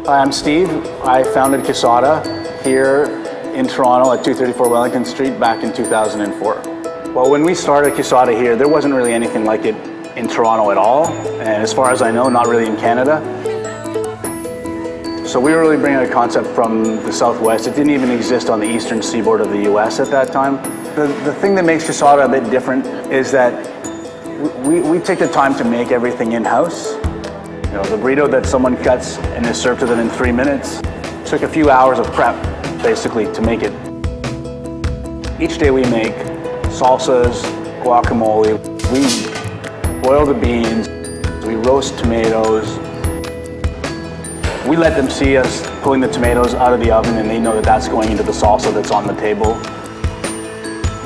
Hi, I'm Steve. I founded Cassata here in Toronto at 234 Wellington Street back in 2004. Well, when we started Quesada here, there wasn't really anything like it in Toronto at all, and as far as I know, not really in Canada. So we were really bringing a concept from the Southwest. It didn't even exist on the eastern seaboard of the US at that time. The thing that makes Quesada a bit different is that we take the time to make everything in-house. You know, the burrito that someone cuts and is served to them in 3 minutes took a few hours of prep, basically, to make it. Each day we make salsas, guacamole, we boil the beans, we roast tomatoes. We let them see us pulling the tomatoes out of the oven, and they know that that's going into the salsa that's on the table.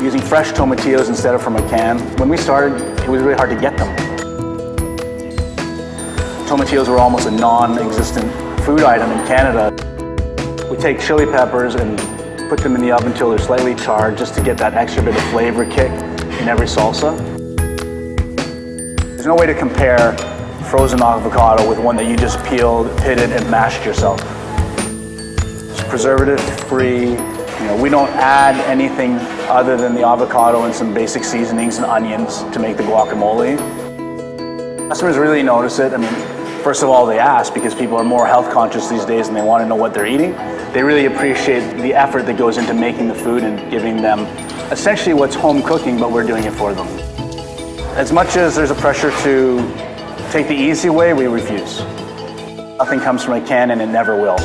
Using fresh tomatillos instead of from a can. When we started, it was really hard to get them. Tomatillos were almost a non-existent food item in Canada. We take chili peppers and put them in the oven until they're slightly charred, just to get that extra bit of flavor kick in every salsa. There's no way to compare frozen avocado with one that you just peeled, pitted, and mashed yourself. It's preservative-free. You know, we don't add anything other than the avocado and some basic seasonings and onions to make the guacamole. Customers really notice it. I mean, first of all, they ask because people are more health conscious these days and they want to know what they're eating. They really appreciate the effort that goes into making the food and giving them essentially what's home cooking, but we're doing it for them. As much as there's a pressure to take the easy way, we refuse. Nothing comes from a can and it never will.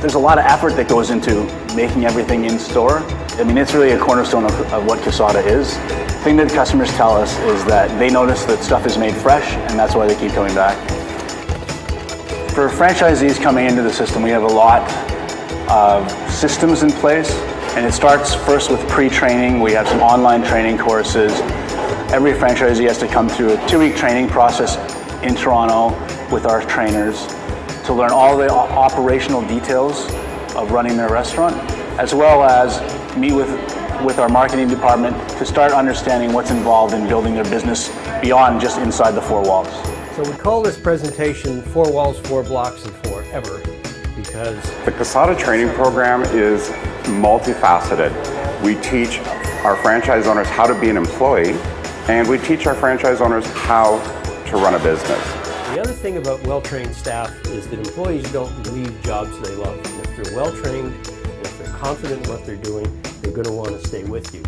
There's a lot of effort that goes into making everything in store. I mean, it's really a cornerstone of what Quesada is. The thing that customers tell us is that they notice that stuff is made fresh, and that's why they keep coming back. For franchisees coming into the system, we have a lot of systems in place, and it starts first with pre-training. We have some online training courses. Every franchisee has to come through a 2-week training process in Toronto with our trainers to learn all the operational details of running their restaurant, as well as meet with our marketing department to start understanding what's involved in building their business beyond just inside the 4 walls. So we call this presentation 4 Walls, 4 Blocks, and Forever because the Quesada training program is multifaceted. We teach our franchise owners how to be an employee, and we teach our franchise owners how to run a business. The other thing about well-trained staff is that employees don't leave jobs they love. And if they're well-trained, if they're confident in what they're doing, they're going to want to stay with you.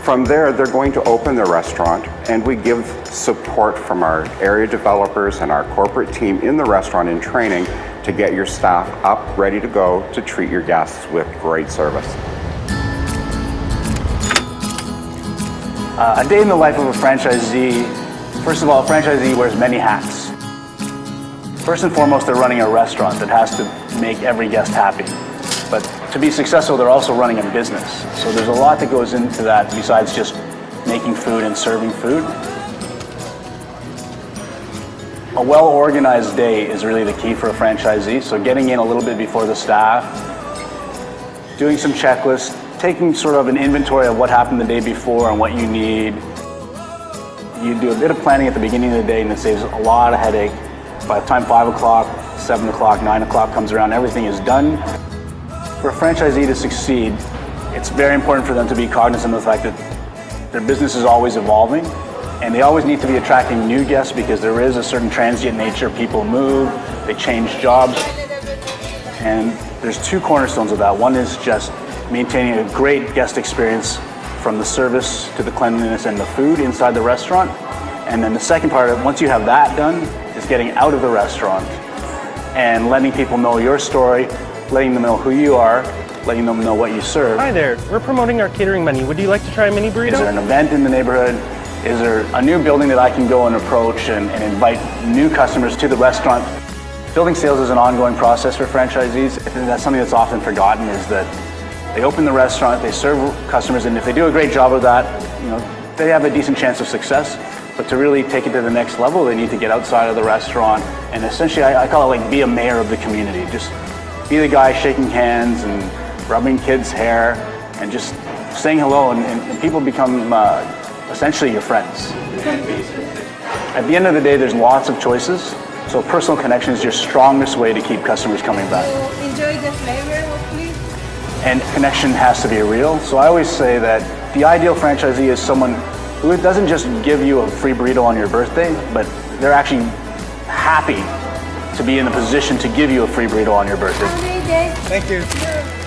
From there, they're going to open their restaurant, and we give support from our area developers and our corporate team in the restaurant in training to get your staff up, ready to go, to treat your guests with great service. A day in the life of a franchisee. First of all, a franchisee wears many hats. First and foremost, they're running a restaurant that has to make every guest happy. But to be successful, they're also running a business. So there's a lot that goes into that besides just making food and serving food. A well-organized day is really the key for a franchisee. So getting in a little bit before the staff, doing some checklists, taking sort of an inventory of what happened the day before and what you need. You do a bit of planning at the beginning of the day and it saves a lot of headache. By the time 5 o'clock, 7 o'clock, 9 o'clock comes around, everything is done. For a franchisee to succeed, it's very important for them to be cognizant of the fact that their business is always evolving and they always need to be attracting new guests because there is a certain transient nature. People move, they change jobs, and there's 2 cornerstones of that. One is just maintaining a great guest experience from the service to the cleanliness and the food inside the restaurant. And then the second part of it, once you have that done, is getting out of the restaurant and letting people know your story, letting them know who you are, letting them know what you serve. Hi there, we're promoting our catering menu. Would you like to try a mini burrito? Is there an event in the neighborhood? Is there a new building that I can go and approach and invite new customers to the restaurant? Building sales is an ongoing process for franchisees. I think that's something that's often forgotten is that they open the restaurant, they serve customers, and if they do a great job of that, you know, they have a decent chance of success. But to really take it to the next level, they need to get outside of the restaurant and essentially, I call it like be a mayor of the community. Just be the guy shaking hands and rubbing kids' hair and just saying hello, and people become essentially your friends. At the end of the day, there's lots of choices. So personal connection is your strongest way to keep customers coming back. So enjoy the flavor, please. And connection has to be real. So I always say that the ideal franchisee is someone who doesn't just give you a free burrito on your birthday, but they're actually happy to be in the position to give you a free burrito on your birthday. Have a great day. Thank you.